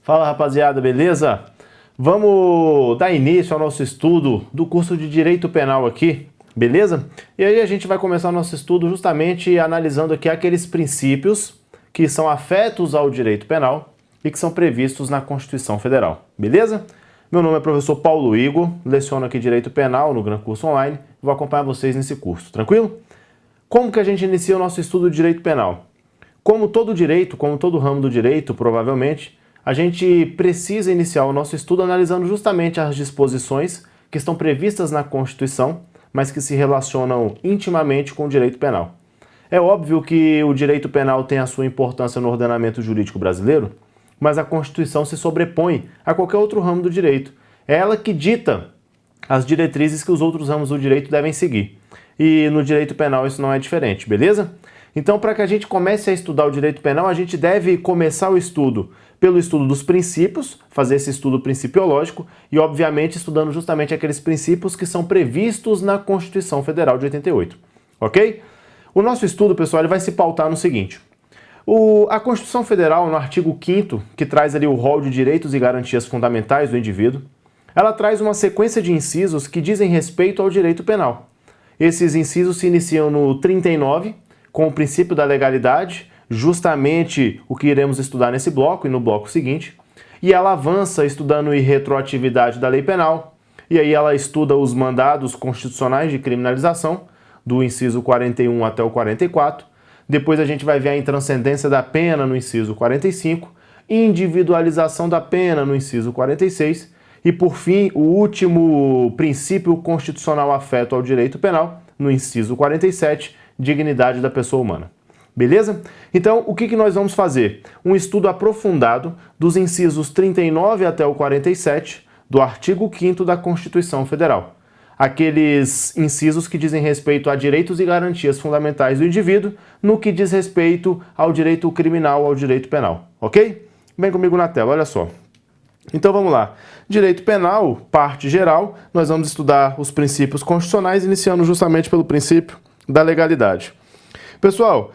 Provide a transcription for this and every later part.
Fala rapaziada, beleza? Vamos dar início ao nosso estudo do curso de Direito Penal aqui, beleza? E aí a gente vai começar o nosso estudo justamente analisando aqui aqueles princípios que são afetos ao direito penal e que são previstos na Constituição Federal, beleza? Meu nome é professor Paulo Igor, leciono aqui Direito Penal no Gran Curso Online e vou acompanhar vocês nesse curso, tranquilo? Como que a gente inicia o nosso estudo de Direito Penal? Como todo direito, como todo ramo do direito, provavelmente, a gente precisa iniciar o nosso estudo analisando justamente as disposições que estão previstas na Constituição, mas que se relacionam intimamente com o direito penal. É óbvio que o direito penal tem a sua importância no ordenamento jurídico brasileiro, mas a Constituição se sobrepõe a qualquer outro ramo do direito. É ela que dita as diretrizes que os outros ramos do direito devem seguir. E no direito penal isso não é diferente, beleza? Então, para que a gente comece a estudar o direito penal, a gente deve começar o estudo pelo estudo dos princípios, fazer esse estudo principiológico e, obviamente, estudando justamente aqueles princípios que são previstos na Constituição Federal de 88, ok? O nosso estudo, pessoal, ele vai se pautar no seguinte. A Constituição Federal, no artigo 5º, que traz ali o rol de direitos e garantias fundamentais do indivíduo, ela traz uma sequência de incisos que dizem respeito ao direito penal. Esses incisos se iniciam no 39, com o princípio da legalidade, justamente o que iremos estudar nesse bloco e no bloco seguinte, e ela avança estudando a irretroatividade da lei penal, e aí ela estuda os mandados constitucionais de criminalização, do inciso 41 até o 44, depois a gente vai ver a intranscendência da pena no inciso 45, individualização da pena no inciso 46, e por fim, o último princípio constitucional afeto ao direito penal, no inciso 47, dignidade da pessoa humana. Beleza? Então, o que nós vamos fazer? Um estudo aprofundado dos incisos 39 até o 47 do artigo 5º da Constituição Federal. Aqueles incisos que dizem respeito a direitos e garantias fundamentais do indivíduo no que diz respeito ao direito criminal, ao direito penal. Ok? Vem comigo na tela, olha só. Então vamos lá. Direito penal, parte geral, nós vamos estudar os princípios constitucionais, iniciando justamente pelo princípio da legalidade. Pessoal,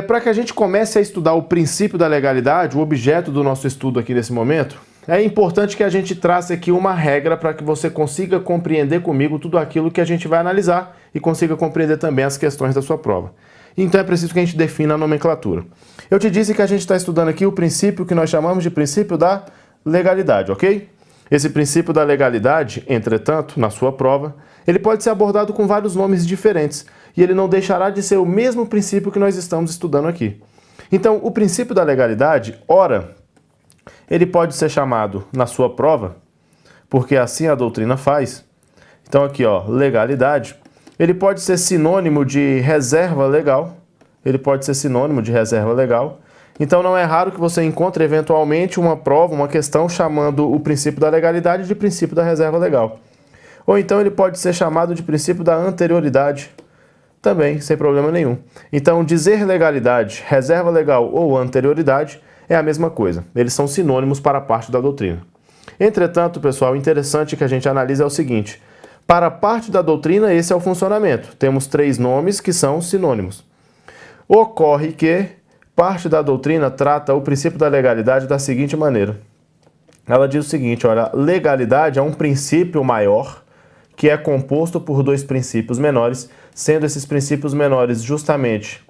para que a gente comece a estudar o princípio da legalidade, o objeto do nosso estudo aqui nesse momento, é importante que a gente trace aqui uma regra para que você consiga compreender comigo tudo aquilo que a gente vai analisar e consiga compreender também as questões da sua prova. Então é preciso que a gente defina a nomenclatura. Eu te disse que a gente está estudando aqui o princípio que nós chamamos de princípio da legalidade, ok? Esse princípio da legalidade, entretanto, na sua prova, ele pode ser abordado com vários nomes diferentes e ele não deixará de ser o mesmo princípio que nós estamos estudando aqui. Então, o princípio da legalidade, ora, ele pode ser chamado na sua prova, porque assim a doutrina faz. Então aqui, ó, legalidade, ele pode ser sinônimo de reserva legal, ele pode ser sinônimo de reserva legal. Então não é raro que você encontre eventualmente uma prova, uma questão chamando o princípio da legalidade de princípio da reserva legal. Ou então ele pode ser chamado de princípio da anterioridade, também, sem problema nenhum. Então dizer legalidade, reserva legal ou anterioridade é a mesma coisa. Eles são sinônimos para a parte da doutrina. Entretanto, pessoal, o interessante que a gente analisa é o seguinte. Para a parte da doutrina, esse é o funcionamento. Temos 3 nomes que são sinônimos. Ocorre que parte da doutrina trata o princípio da legalidade da seguinte maneira. Ela diz o seguinte, olha, legalidade é um princípio maior que é composto por 2 princípios menores, sendo esses princípios menores justamente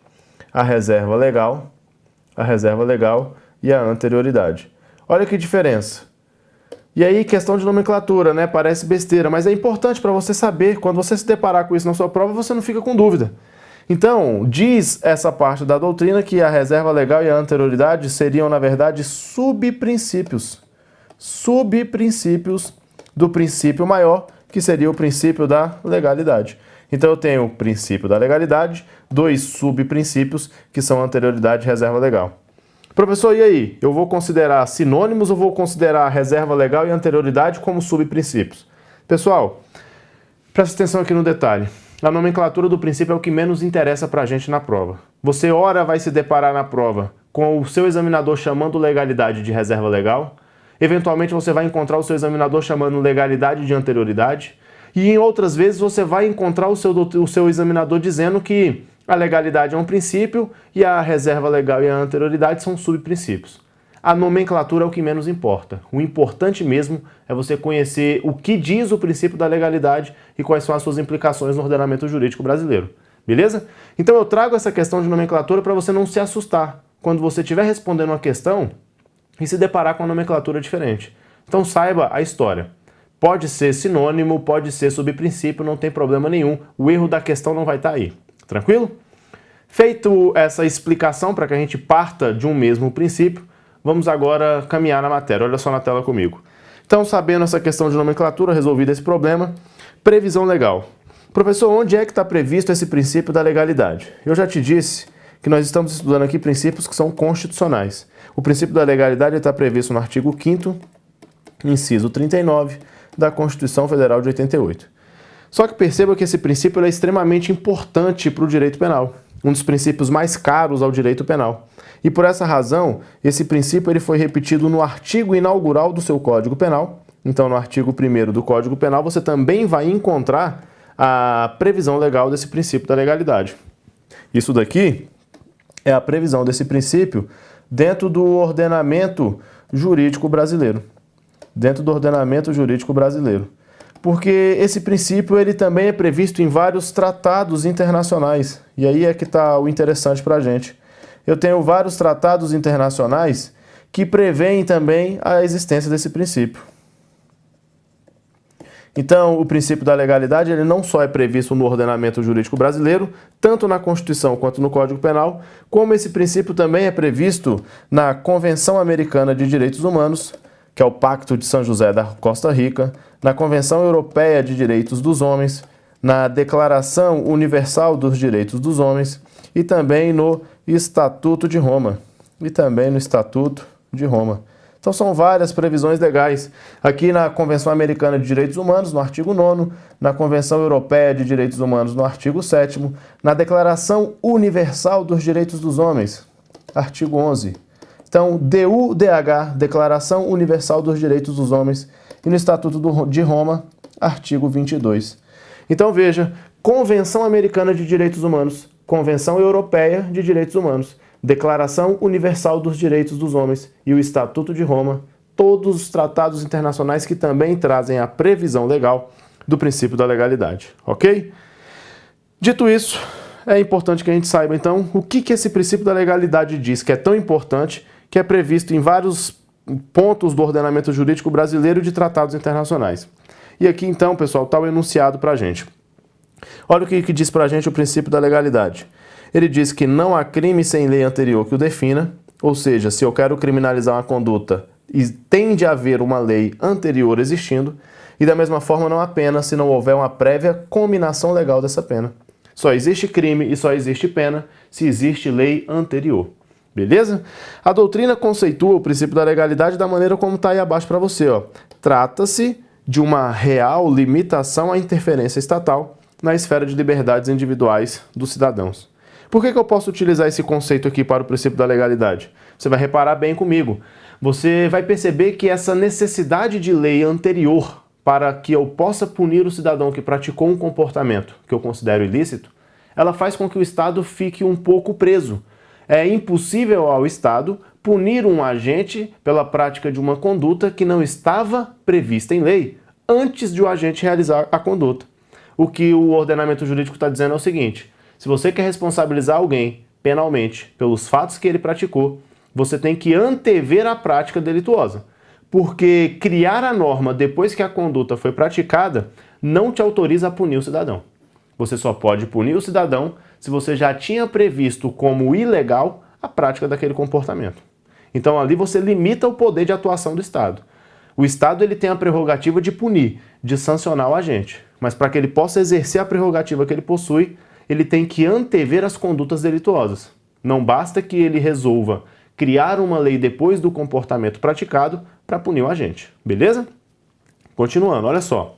a reserva legal e a anterioridade. Olha que diferença. E aí, questão de nomenclatura, né? Parece besteira, mas é importante para você saber, quando você se deparar com isso na sua prova, você não fica com dúvida. Então, diz essa parte da doutrina que a reserva legal e a anterioridade seriam, na verdade, subprincípios do princípio maior, que seria o princípio da legalidade. Então, eu tenho o princípio da legalidade, 2 subprincípios, que são anterioridade e reserva legal. Professor, e aí? Eu vou considerar sinônimos ou vou considerar reserva legal e anterioridade como subprincípios? Pessoal, presta atenção aqui no detalhe. A nomenclatura do princípio é o que menos interessa para a gente na prova. Você, ora, vai se deparar na prova com o seu examinador chamando legalidade de reserva legal, eventualmente você vai encontrar o seu examinador chamando legalidade de anterioridade, e em outras vezes você vai encontrar o seu examinador dizendo que a legalidade é um princípio e a reserva legal e a anterioridade são subprincípios. a nomenclatura é o que menos importa. O importante mesmo é você conhecer o que diz o princípio da legalidade e quais são as suas implicações no ordenamento jurídico brasileiro. Beleza? Então eu trago essa questão de nomenclatura para você não se assustar quando você estiver respondendo uma questão e se deparar com uma nomenclatura diferente. Então saiba a história. Pode ser sinônimo, pode ser subprincípio, não tem problema nenhum. O erro da questão não vai estar aí. Tranquilo? Feito essa explicação para que a gente parta de um mesmo princípio, vamos agora caminhar na matéria. Olha só na tela comigo. Então, sabendo essa questão de nomenclatura, resolvido esse problema, previsão legal. Professor, onde é que está previsto esse princípio da legalidade? Eu já te disse que nós estamos estudando aqui princípios que são constitucionais. O princípio da legalidade está previsto no artigo 5º, inciso 39, da Constituição Federal de 88. Só que perceba que esse princípio é extremamente importante para o direito penal, um dos princípios mais caros ao direito penal. E por essa razão, esse princípio ele foi repetido no artigo inaugural do seu Código Penal. Então, no artigo 1º do Código Penal, você também vai encontrar a previsão legal desse princípio da legalidade. Isso daqui é a previsão desse princípio dentro do ordenamento jurídico brasileiro. Dentro do ordenamento jurídico brasileiro. Porque esse princípio ele também é previsto em vários tratados internacionais. E aí é que está o interessante para a gente. Eu tenho vários tratados internacionais que prevêem também a existência desse princípio. Então, o princípio da legalidade ele não só é previsto no ordenamento jurídico brasileiro, tanto na Constituição quanto no Código Penal, como esse princípio também é previsto na Convenção Americana de Direitos Humanos, que é o Pacto de São José da Costa Rica, na Convenção Europeia de Direitos dos Homens, na Declaração Universal dos Direitos dos Homens e também no Estatuto de Roma. Então são várias previsões legais. Aqui na Convenção Americana de Direitos Humanos, no artigo 9º, na Convenção Europeia de Direitos Humanos, no artigo 7º, na Declaração Universal dos Direitos dos Homens, artigo 11º. Então, DUDH, Declaração Universal dos Direitos dos Homens, e no Estatuto de Roma, artigo 22. Então veja, Convenção Americana de Direitos Humanos, Convenção Europeia de Direitos Humanos, Declaração Universal dos Direitos dos Homens e o Estatuto de Roma, todos os tratados internacionais que também trazem a previsão legal do princípio da legalidade, ok? Dito isso, é importante que a gente saiba então o que esse princípio da legalidade diz, que é tão importante, que é previsto em vários pontos do ordenamento jurídico brasileiro e de tratados internacionais. E aqui então, pessoal, está o enunciado para a gente. Olha o que diz para a gente o princípio da legalidade. Ele diz que não há crime sem lei anterior que o defina, ou seja, se eu quero criminalizar uma conduta, tem de haver uma lei anterior existindo, e da mesma forma não há pena se não houver uma prévia cominação legal dessa pena. Só existe crime e só existe pena se existe lei anterior. Beleza? A doutrina conceitua o princípio da legalidade da maneira como está aí abaixo para você. Trata-se de uma real limitação à interferência estatal na esfera de liberdades individuais dos cidadãos. Por que eu posso utilizar esse conceito aqui para o princípio da legalidade? Você vai reparar bem comigo. Você vai perceber que essa necessidade de lei anterior para que eu possa punir o cidadão que praticou um comportamento que eu considero ilícito, ela faz com que o Estado fique um pouco preso. É impossível ao Estado punir um agente pela prática de uma conduta que não estava prevista em lei antes de o agente realizar a conduta. O que o ordenamento jurídico está dizendo é o seguinte: se você quer responsabilizar alguém penalmente pelos fatos que ele praticou, você tem que antever a prática delituosa. Porque criar a norma depois que a conduta foi praticada não te autoriza a punir o cidadão. Você só pode punir o cidadão se você já tinha previsto como ilegal a prática daquele comportamento. Então ali você limita o poder de atuação do Estado. O Estado ele tem a prerrogativa de punir, de sancionar o agente. Mas para que ele possa exercer a prerrogativa que ele possui, ele tem que antever as condutas delituosas. Não basta que ele resolva criar uma lei depois do comportamento praticado para punir o agente. Beleza? Continuando, olha só.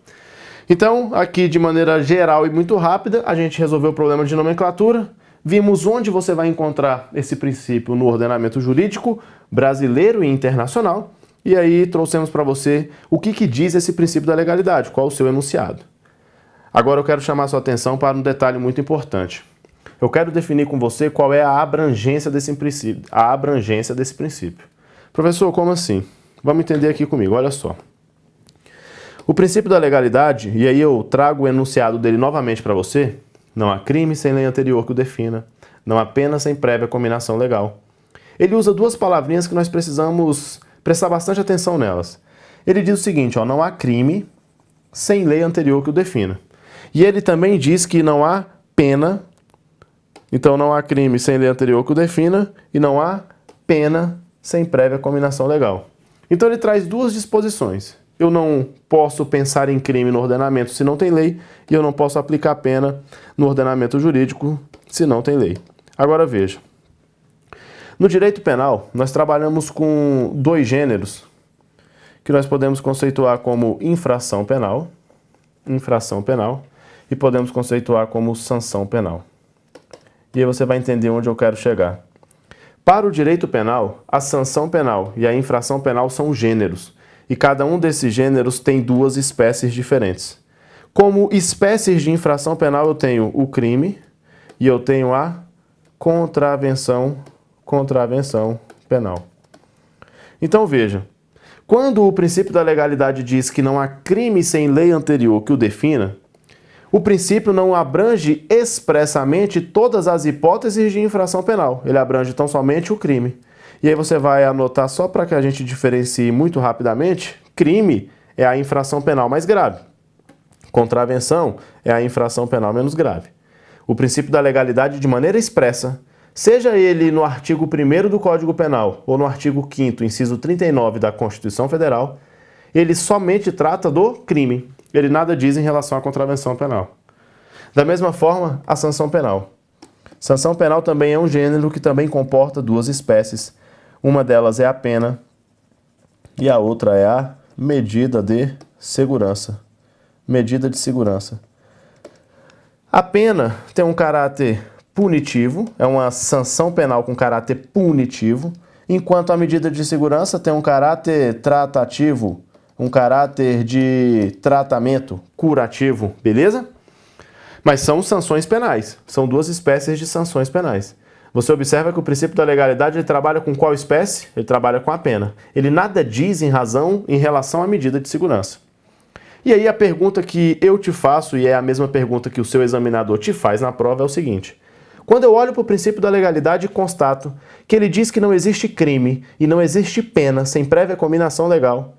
Então, aqui de maneira geral e muito rápida, a gente resolveu o problema de nomenclatura. Vimos onde você vai encontrar esse princípio no ordenamento jurídico brasileiro e internacional. E aí trouxemos para você o que diz esse princípio da legalidade, qual o seu enunciado. Agora eu quero chamar sua atenção para um detalhe muito importante. Eu quero definir com você qual é a abrangência desse princípio. Professor, como assim? Vamos entender aqui comigo, olha só. O princípio da legalidade, e aí eu trago o enunciado dele novamente para você: não há crime sem lei anterior que o defina, não há pena sem prévia cominação legal. Ele usa duas palavrinhas que nós precisamos prestar bastante atenção nelas. Ele diz o seguinte, ó, não há crime sem lei anterior que o defina. E ele também diz que não há pena, então não há crime sem lei anterior que o defina, e não há pena sem prévia cominação legal. Então ele traz duas disposições. Eu não posso pensar em crime no ordenamento se não tem lei, e eu não posso aplicar pena no ordenamento jurídico se não tem lei. Agora veja. No direito penal, nós trabalhamos com dois gêneros que nós podemos conceituar como infração penal, e podemos conceituar como sanção penal. E aí você vai entender onde eu quero chegar. Para o direito penal, a sanção penal e a infração penal são gêneros, e cada um desses gêneros tem duas espécies diferentes. Como espécies de infração penal, eu tenho o crime e eu tenho a contravenção penal. Então veja, quando o princípio da legalidade diz que não há crime sem lei anterior que o defina, o princípio não abrange expressamente todas as hipóteses de infração penal. Ele abrange tão somente o crime. E aí você vai anotar, só para que a gente diferencie muito rapidamente: crime é a infração penal mais grave. Contravenção é a infração penal menos grave. O princípio da legalidade, de maneira expressa, seja ele no artigo 1º do Código Penal ou no artigo 5º, inciso 39 da Constituição Federal, ele somente trata do crime. Ele nada diz em relação à contravenção penal. Da mesma forma, a sanção penal. Sanção penal também é um gênero que também comporta duas espécies. Uma delas é a pena e a outra é a medida de segurança. Medida de segurança. A pena tem um caráter punitivo, é uma sanção penal com caráter punitivo, enquanto a medida de segurança tem um caráter tratativo, um caráter de tratamento curativo, beleza? Mas são sanções penais, são duas espécies de sanções penais. Você observa que o princípio da legalidade ele trabalha com qual espécie? Ele trabalha com a pena. Ele nada diz em relação à medida de segurança. E aí a pergunta que eu te faço, e é a mesma pergunta que o seu examinador te faz na prova, é o seguinte: quando eu olho para o princípio da legalidade e constato que ele diz que não existe crime e não existe pena sem prévia cominação legal,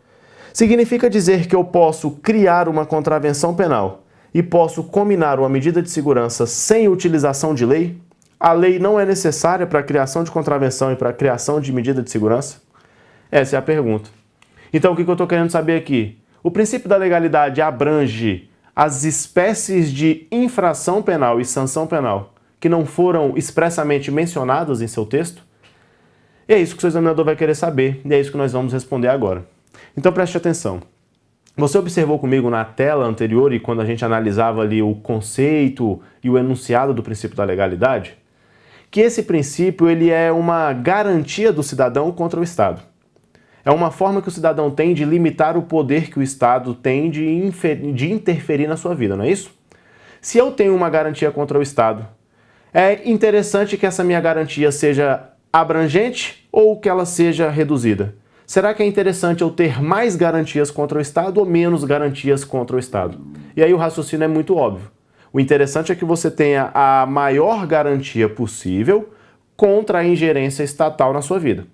significa dizer que eu posso criar uma contravenção penal e posso cominar uma medida de segurança sem utilização de lei? A lei não é necessária para a criação de contravenção e para a criação de medida de segurança? Essa é a pergunta. Então o que eu estou querendo saber aqui? O princípio da legalidade abrange as espécies de infração penal e sanção penal que não foram expressamente mencionadas em seu texto? E é isso que o seu examinador vai querer saber, e é isso que nós vamos responder agora. Então preste atenção. Você observou comigo na tela anterior e quando a gente analisava ali o conceito e o enunciado do princípio da legalidade, que esse princípio ele é uma garantia do cidadão contra o Estado. É uma forma que o cidadão tem de limitar o poder que o Estado tem de interferir na sua vida, não é isso? Se eu tenho uma garantia contra o Estado, é interessante que essa minha garantia seja abrangente ou que ela seja reduzida? Será que é interessante eu ter mais garantias contra o Estado ou menos garantias contra o Estado? E aí o raciocínio é muito óbvio. O interessante é que você tenha a maior garantia possível contra a ingerência estatal na sua vida.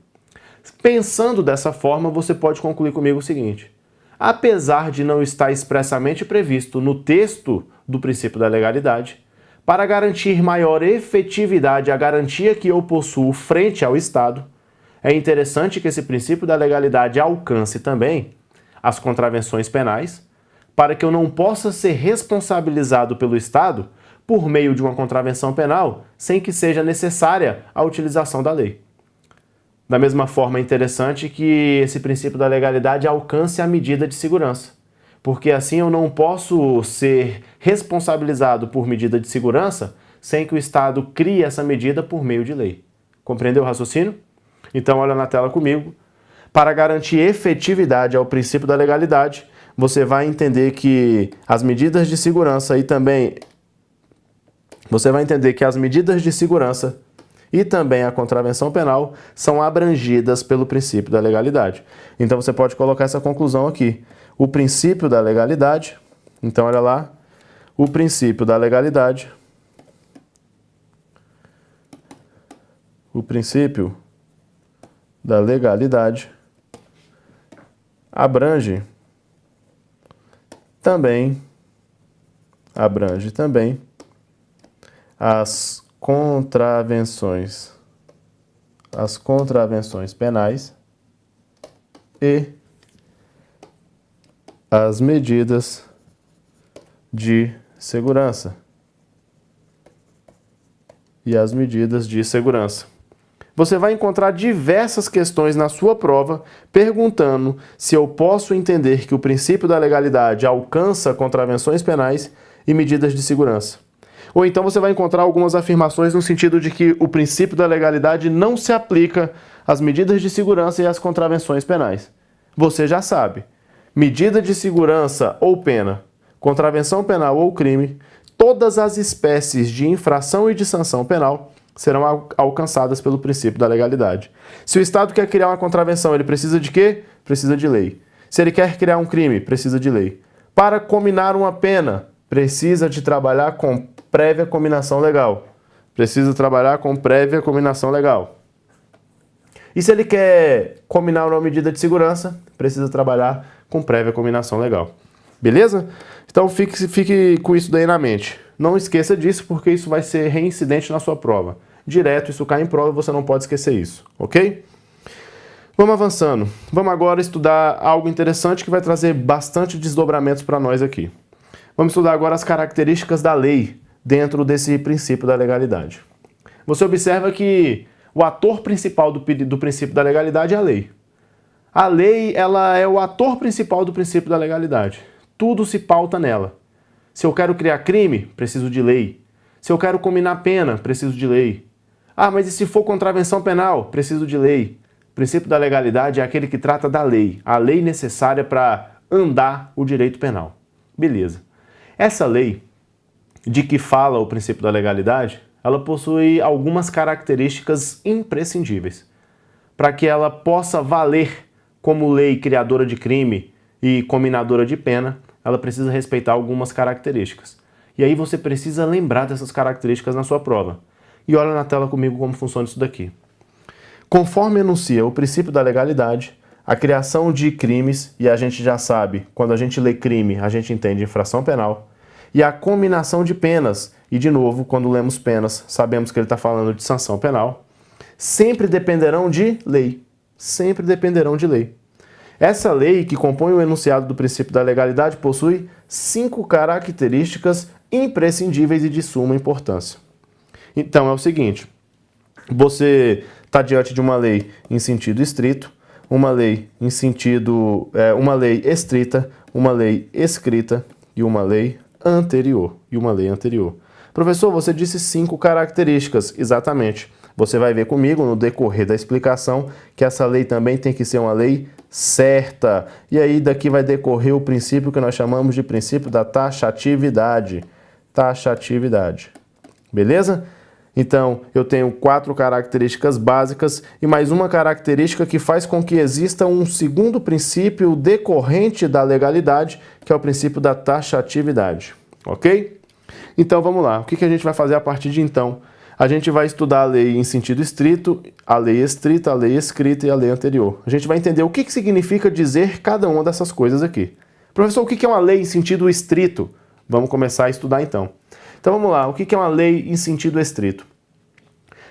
Pensando dessa forma, você pode concluir comigo o seguinte: apesar de não estar expressamente previsto no texto do princípio da legalidade, para garantir maior efetividade à garantia que eu possuo frente ao Estado, é interessante que esse princípio da legalidade alcance também as contravenções penais, para que eu não possa ser responsabilizado pelo Estado por meio de uma contravenção penal sem que seja necessária a utilização da lei. Da mesma forma, é interessante que esse princípio da legalidade alcance a medida de segurança, porque assim eu não posso ser responsabilizado por medida de segurança sem que o Estado crie essa medida por meio de lei. Compreendeu o raciocínio? Então olha na tela comigo. Para garantir efetividade ao princípio da legalidade, você vai entender que as medidas de segurança e também você vai entender que as medidas de segurança e também a contravenção penal são abrangidas pelo princípio da legalidade. Então você pode colocar essa conclusão aqui. O princípio da legalidade, então olha lá, o princípio da legalidade, abrange também as contravenções penais e as medidas de segurança. Você vai encontrar diversas questões na sua prova perguntando se eu posso entender que o princípio da legalidade alcança contravenções penais e medidas de segurança. Ou então você vai encontrar algumas afirmações no sentido de que o princípio da legalidade não se aplica às medidas de segurança e às contravenções penais. Você já sabe. Medida de segurança ou pena, contravenção penal ou crime, todas as espécies de infração e de sanção penal serão alcançadas pelo princípio da legalidade. Se o Estado quer criar uma contravenção, ele precisa de quê? Precisa de lei. Se ele quer criar um crime, precisa de lei. Para combinar uma pena, precisa de trabalhar com prévia cominação legal. E se ele quer combinar uma medida de segurança, precisa trabalhar com prévia cominação legal. Beleza? Então fique com isso daí na mente. Não esqueça disso, porque isso vai ser reincidente na sua prova. Direto, isso cai em prova e você não pode esquecer isso, ok? Vamos avançando. Vamos agora estudar algo interessante que vai trazer bastante desdobramentos para nós aqui. Vamos estudar agora as características da lei dentro desse princípio da legalidade. Você observa que o ator principal do princípio da legalidade é a lei. A lei, ela é o ator principal do princípio da legalidade. Tudo se pauta nela. Se eu quero criar crime, preciso de lei. Se eu quero combinar pena, preciso de lei. Ah, mas e se for contravenção penal? Preciso de lei. O princípio da legalidade é aquele que trata da lei, a lei necessária para andar o direito penal. Beleza. Essa lei, de que fala o princípio da legalidade, ela possui algumas características imprescindíveis. Para que ela possa valer como lei criadora de crime e cominadora de pena, ela precisa respeitar algumas características. E aí você precisa lembrar dessas características na sua prova. E olha na tela comigo como funciona isso daqui. Conforme enuncia o princípio da legalidade, a criação de crimes, e a gente já sabe, quando a gente lê crime, a gente entende infração penal, e a cominação de penas, e de novo, quando lemos penas, sabemos que ele está falando de sanção penal, sempre dependerão de lei. Essa lei, que compõe o enunciado do princípio da legalidade, possui 5 características imprescindíveis e de suma importância. Então é o seguinte, você está diante de uma lei em sentido estrito, uma lei estrita, uma lei escrita e uma lei anterior. Professor, você disse 5 características, exatamente. Você vai ver comigo no decorrer da explicação que essa lei também tem que ser uma lei certa. E aí daqui vai decorrer o princípio que nós chamamos de princípio da taxatividade. Beleza? Então, eu tenho 4 características básicas e mais uma característica que faz com que exista um segundo princípio decorrente da legalidade, que é o princípio da taxatividade. Ok? Então, vamos lá. O que a gente vai fazer a partir de então? A gente vai estudar a lei em sentido estrito, a lei estrita, a lei escrita e a lei anterior. A gente vai entender o que significa dizer cada uma dessas coisas aqui. Professor, o que é uma lei em sentido estrito? Vamos começar a estudar então. Então vamos lá, o que é uma lei em sentido estrito?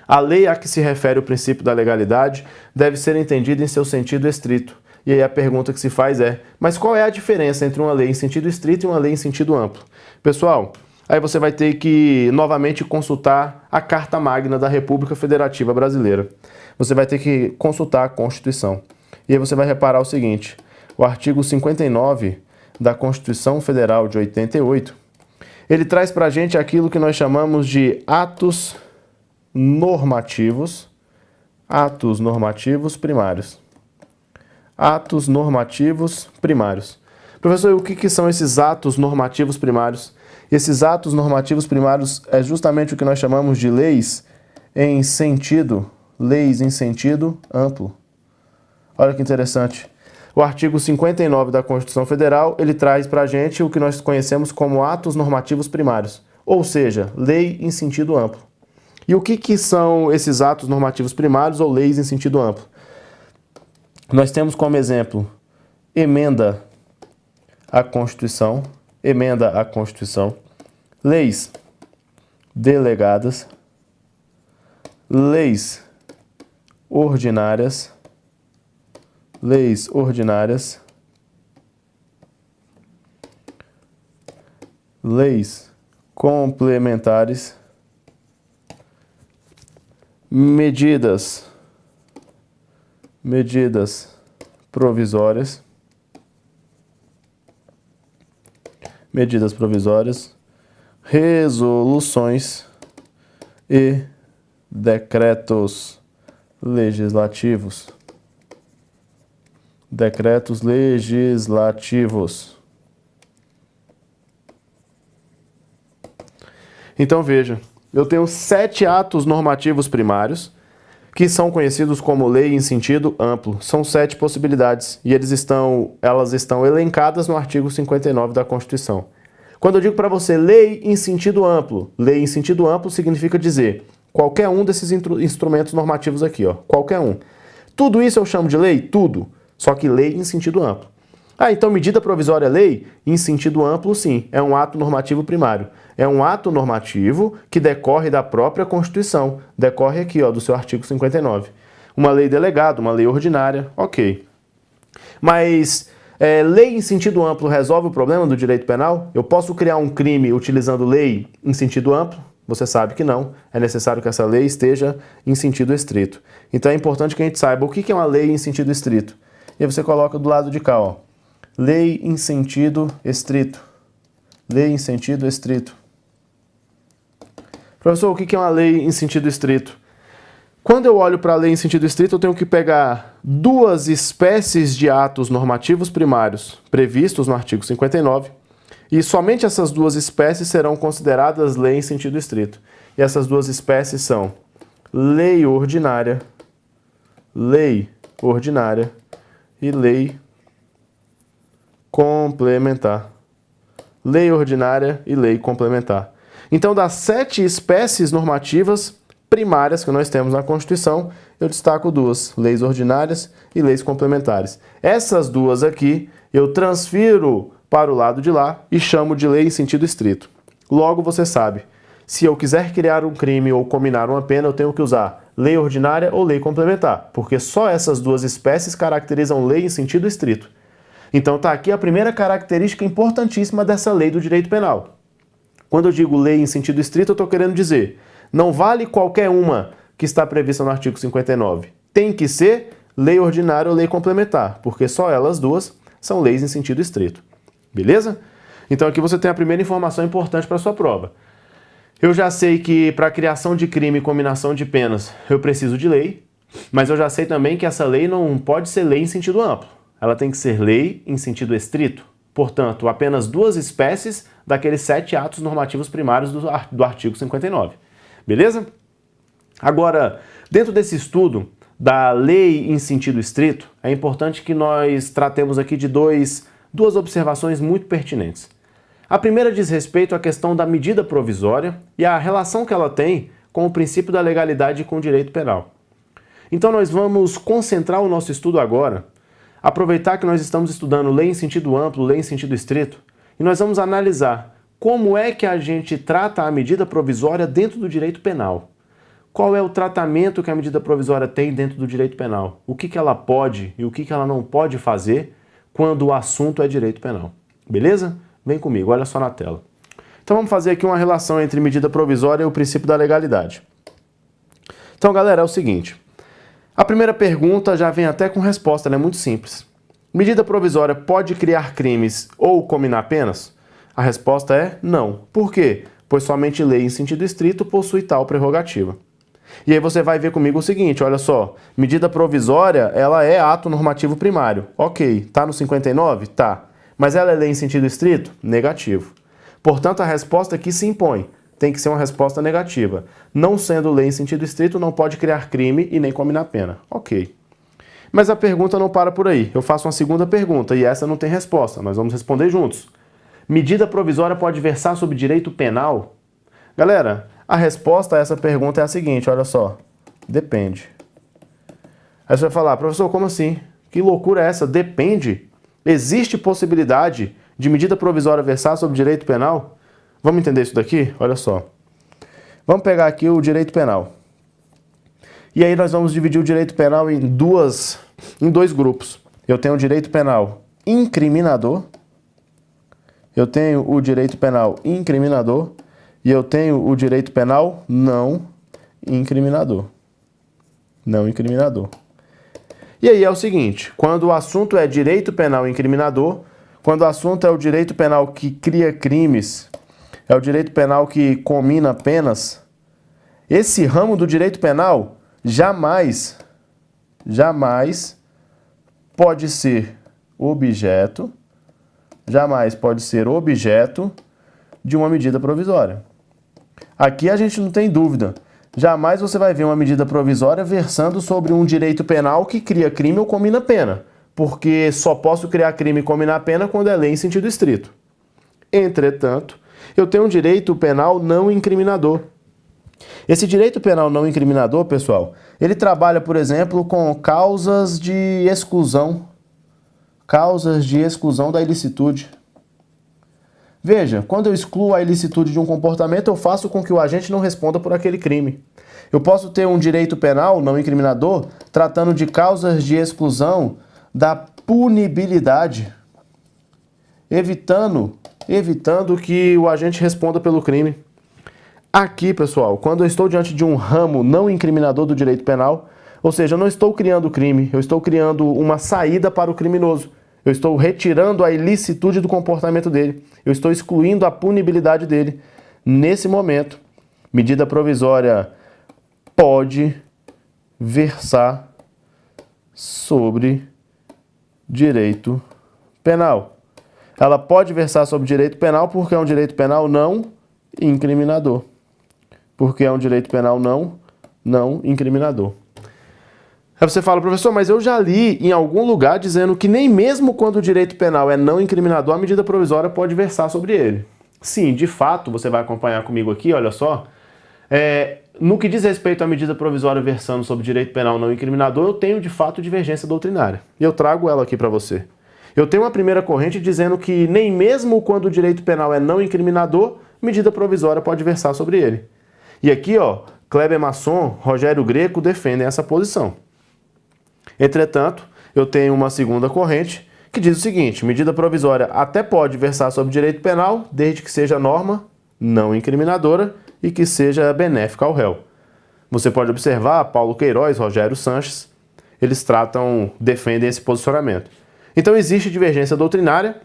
A lei a que se refere o princípio da legalidade deve ser entendida em seu sentido estrito. E aí a pergunta que se faz é, mas qual é a diferença entre uma lei em sentido estrito e uma lei em sentido amplo? Pessoal, aí você vai ter que novamente consultar a Carta Magna da República Federativa Brasileira. Você vai ter que consultar a Constituição. E aí você vai reparar o seguinte, o artigo 59 da Constituição Federal de 88, ele traz para a gente aquilo que nós chamamos de atos normativos primários. Atos normativos primários. Professor, o que são esses atos normativos primários? Esses atos normativos primários é justamente o que nós chamamos de leis em sentido, leis em sentido amplo. Olha que interessante. O artigo 59 da Constituição Federal, ele traz para a gente o que nós conhecemos como atos normativos primários, ou seja, lei em sentido amplo. E o que são esses atos normativos primários ou leis em sentido amplo? Nós temos como exemplo emenda à Constituição, leis delegadas, leis ordinárias, leis complementares, medidas provisórias, resoluções e decretos legislativos. Então veja, eu tenho 7 atos normativos primários que são conhecidos como lei em sentido amplo. São 7 possibilidades e elas estão elencadas no artigo 59 da Constituição. Quando eu digo para você lei em sentido amplo significa dizer qualquer um desses instrumentos normativos aqui, ó, qualquer um. Tudo isso eu chamo de lei? Tudo. Só que lei em sentido amplo. Então medida provisória é lei? Em sentido amplo, sim. É um ato normativo primário. É um ato normativo que decorre da própria Constituição. Decorre aqui, ó, do seu artigo 59. Uma lei delegada, uma lei ordinária, ok. Mas lei em sentido amplo resolve o problema do direito penal? Eu posso criar um crime utilizando lei em sentido amplo? Você sabe que não. É necessário que essa lei esteja em sentido estrito. Então é importante que a gente saiba o que é uma lei em sentido estrito. E aí você coloca do lado de cá, ó. Lei em sentido estrito. Lei em sentido estrito. Professor, o que é uma lei em sentido estrito? Quando eu olho para a lei em sentido estrito, eu tenho que pegar 2 espécies de atos normativos primários previstos no artigo 59, e somente essas 2 espécies serão consideradas lei em sentido estrito. E essas 2 espécies são lei ordinária e lei complementar. Lei ordinária e lei complementar. Então, das 7 espécies normativas primárias que nós temos na Constituição, eu destaco 2, leis ordinárias e leis complementares. Essas 2 aqui, eu transfiro para o lado de lá e chamo de lei em sentido estrito. Logo, você sabe, se eu quiser criar um crime ou combinar uma pena, eu tenho que usar lei ordinária ou lei complementar, porque só essas 2 espécies caracterizam lei em sentido estrito. Então está aqui a primeira característica importantíssima dessa lei do direito penal. Quando eu digo lei em sentido estrito, eu estou querendo dizer, não vale qualquer uma que está prevista no artigo 59. Tem que ser lei ordinária ou lei complementar, porque só elas 2 são leis em sentido estrito. Beleza? Então aqui você tem a primeira informação importante para a sua prova. Eu já sei que para a criação de crime e combinação de penas eu preciso de lei, mas eu já sei também que essa lei não pode ser lei em sentido amplo. Ela tem que ser lei em sentido estrito. Portanto, apenas 2 espécies daqueles 7 atos normativos primários do artigo 59. Beleza? Agora, dentro desse estudo da lei em sentido estrito, é importante que nós tratemos aqui de duas observações muito pertinentes. A primeira diz respeito à questão da medida provisória e a relação que ela tem com o princípio da legalidade e com o direito penal. Então nós vamos concentrar o nosso estudo agora, aproveitar que nós estamos estudando lei em sentido amplo, lei em sentido estrito, e nós vamos analisar como é que a gente trata a medida provisória dentro do direito penal. Qual é o tratamento que a medida provisória tem dentro do direito penal? O que ela pode e o que ela não pode fazer quando o assunto é direito penal. Beleza? Vem comigo, olha só na tela. Então vamos fazer aqui uma relação entre medida provisória e o princípio da legalidade. Então, galera, é o seguinte. A primeira pergunta já vem até com resposta, ela é muito simples. Medida provisória pode criar crimes ou combinar penas? A resposta é não. Por quê? Pois somente lei em sentido estrito possui tal prerrogativa. E aí você vai ver comigo o seguinte, olha só, medida provisória, ela é ato normativo primário. Ok, tá no 59? Tá. Mas ela é lei em sentido estrito? Negativo. Portanto, a resposta aqui se impõe. tem que ser uma resposta negativa. Não sendo lei em sentido estrito, não pode criar crime e nem combinar pena. Ok. Mas a pergunta não para por aí. Eu faço uma segunda pergunta e essa não tem resposta. Nós vamos responder juntos. Medida provisória pode versar sobre direito penal? Galera, a resposta a essa pergunta é a seguinte, olha só. Depende. Aí você vai falar, professor, como assim? Que loucura é essa? Depende? Existe possibilidade de medida provisória versar sobre direito penal? Vamos entender isso daqui? Olha só. Vamos pegar aqui o direito penal. E aí nós vamos dividir o direito penal em dois grupos. Eu tenho o direito penal incriminador, eu tenho o direito penal incriminador e eu tenho o direito penal não incriminador. Não incriminador. E aí é o seguinte, quando o assunto é direito penal incriminador, quando o assunto é o direito penal que cria crimes, é o direito penal que comina penas, esse ramo do direito penal jamais pode ser objeto de uma medida provisória. Aqui a gente não tem dúvida. Jamais você vai ver uma medida provisória versando sobre um direito penal que cria crime ou comina pena, porque só posso criar crime e combinar pena quando é lei em sentido estrito. Entretanto, eu tenho um direito penal não incriminador. Esse direito penal não incriminador, pessoal, ele trabalha, por exemplo, com causas de exclusão da ilicitude. Veja, quando eu excluo a ilicitude de um comportamento, eu faço com que o agente não responda por aquele crime. Eu posso ter um direito penal não incriminador tratando de causas de exclusão da punibilidade, evitando que o agente responda pelo crime. Aqui, pessoal, quando eu estou diante de um ramo não incriminador do direito penal, ou seja, eu não estou criando crime, eu estou criando uma saída para o criminoso. Eu estou retirando a ilicitude do comportamento dele. Eu estou excluindo a punibilidade dele. Nesse momento, medida provisória pode versar sobre direito penal. Ela pode versar sobre direito penal porque é um direito penal não incriminador. Porque é um direito penal não incriminador. Aí você fala, professor, mas eu já li em algum lugar dizendo que nem mesmo quando o direito penal é não incriminador, a medida provisória pode versar sobre ele. Sim, de fato, você vai acompanhar comigo aqui, olha só. No que diz respeito à medida provisória versando sobre direito penal não incriminador, eu tenho de fato divergência doutrinária. E eu trago ela aqui para você. Eu tenho uma primeira corrente dizendo que nem mesmo quando o direito penal é não incriminador, medida provisória pode versar sobre ele. E aqui, ó, Kleber Masson, Rogério Greco defendem essa posição. Entretanto, eu tenho uma segunda corrente que diz o seguinte, medida provisória até pode versar sobre direito penal, desde que seja norma não incriminadora e que seja benéfica ao réu. Você pode observar, Paulo Queiroz, Rogério Sanches, eles defendem esse posicionamento. Então existe divergência doutrinária,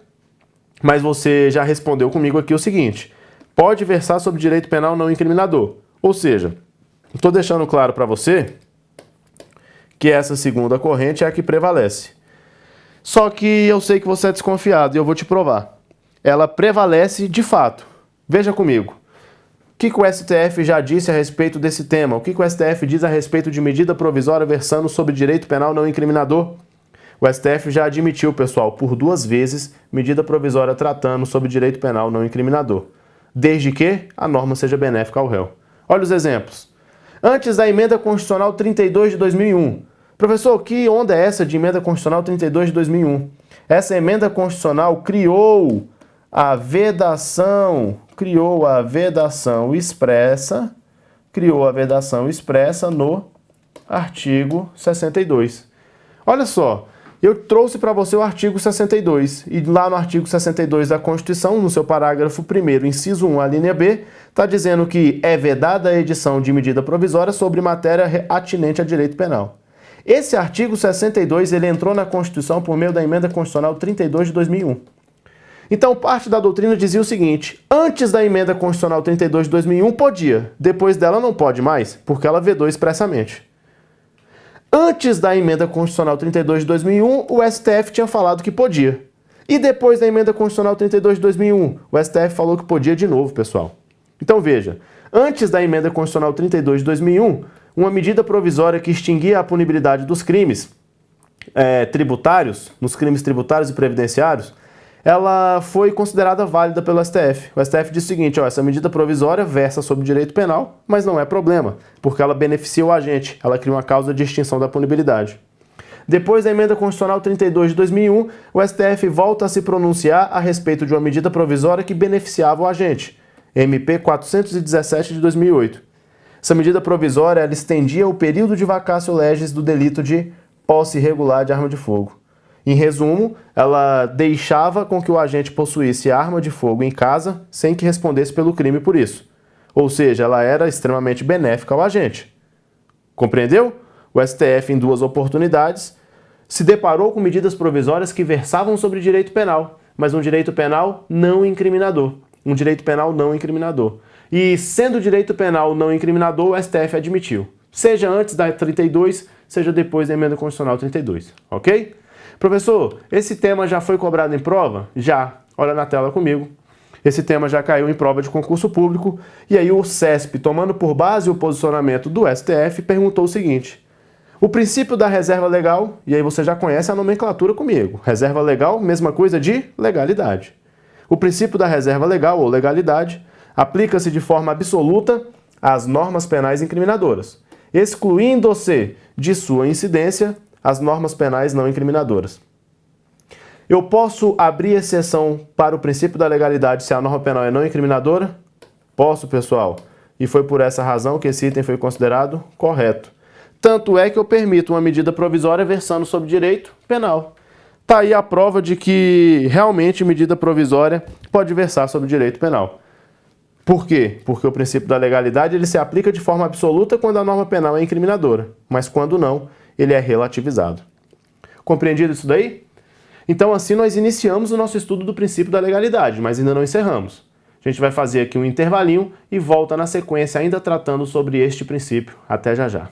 mas você já respondeu comigo aqui o seguinte, pode versar sobre direito penal não incriminador. Ou seja, estou deixando claro para você que essa segunda corrente é a que prevalece. Só que eu sei que você é desconfiado e eu vou te provar. Ela prevalece de fato. Veja comigo. O que o STF já disse a respeito desse tema? O que o STF diz a respeito de medida provisória versando sobre direito penal não incriminador? O STF já admitiu, pessoal, por 2 vezes, medida provisória tratando sobre direito penal não incriminador. Desde que a norma seja benéfica ao réu. Olha os exemplos. Antes da emenda constitucional 32 de 2001. Professor, que onda é essa de emenda constitucional 32 de 2001? Essa emenda constitucional criou a vedação expressa no artigo 62. Olha só, eu trouxe para você o artigo 62, e lá no artigo 62 da Constituição, no seu parágrafo 1º, inciso 1, a linha B, está dizendo que é vedada a edição de medida provisória sobre matéria atinente a direito penal. Esse artigo 62, ele entrou na Constituição por meio da emenda constitucional 32 de 2001. Então, parte da doutrina dizia o seguinte, antes da emenda constitucional 32 de 2001 podia, depois dela não pode mais, porque ela vedou expressamente. Antes da emenda constitucional 32 de 2001, o STF tinha falado que podia. E depois da emenda constitucional 32 de 2001, o STF falou que podia de novo, pessoal. Então veja, antes da Emenda Constitucional 32 de 2001, uma medida provisória que extinguia a punibilidade dos crimes tributários, nos crimes tributários e previdenciários, ela foi considerada válida pelo STF. O STF disse o seguinte, essa medida provisória versa sobre direito penal, mas não é problema, porque ela beneficia o agente, ela cria uma causa de extinção da punibilidade. Depois da Emenda Constitucional 32 de 2001, o STF volta a se pronunciar a respeito de uma medida provisória que beneficiava o agente, MP 417 de 2008. Essa medida provisória ela estendia o período de vacatio legis do delito de posse irregular de arma de fogo. Em resumo, ela deixava com que o agente possuísse arma de fogo em casa sem que respondesse pelo crime por isso. Ou seja, ela era extremamente benéfica ao agente. Compreendeu? O STF, em 2 oportunidades, se deparou com medidas provisórias que versavam sobre direito penal, mas um direito penal não incriminador. Um direito penal não incriminador. E, sendo direito penal não incriminador, o STF admitiu. Seja antes da 32, seja depois da Emenda Constitucional 32. Ok? Professor, esse tema já foi cobrado em prova? Já. Olha na tela comigo. Esse tema já caiu em prova de concurso público. E aí o CESP, tomando por base o posicionamento do STF, perguntou o seguinte: o princípio da reserva legal, e aí você já conhece a nomenclatura comigo. Reserva legal, mesma coisa de legalidade. O princípio da reserva legal ou legalidade aplica-se de forma absoluta às normas penais incriminadoras, excluindo-se de sua incidência as normas penais não incriminadoras. Eu posso abrir exceção para o princípio da legalidade se a norma penal é não incriminadora? Posso, pessoal. E foi por essa razão que esse item foi considerado correto. Tanto é que eu permito uma medida provisória versando sobre direito penal. Está aí a prova de que realmente medida provisória pode versar sobre direito penal. Por quê? Porque o princípio da legalidade ele se aplica de forma absoluta quando a norma penal é incriminadora, mas quando não, ele é relativizado. Compreendido isso daí? Então assim nós iniciamos o nosso estudo do princípio da legalidade, mas ainda não encerramos. A gente vai fazer aqui um intervalinho e volta na sequência ainda tratando sobre este princípio. Até já já.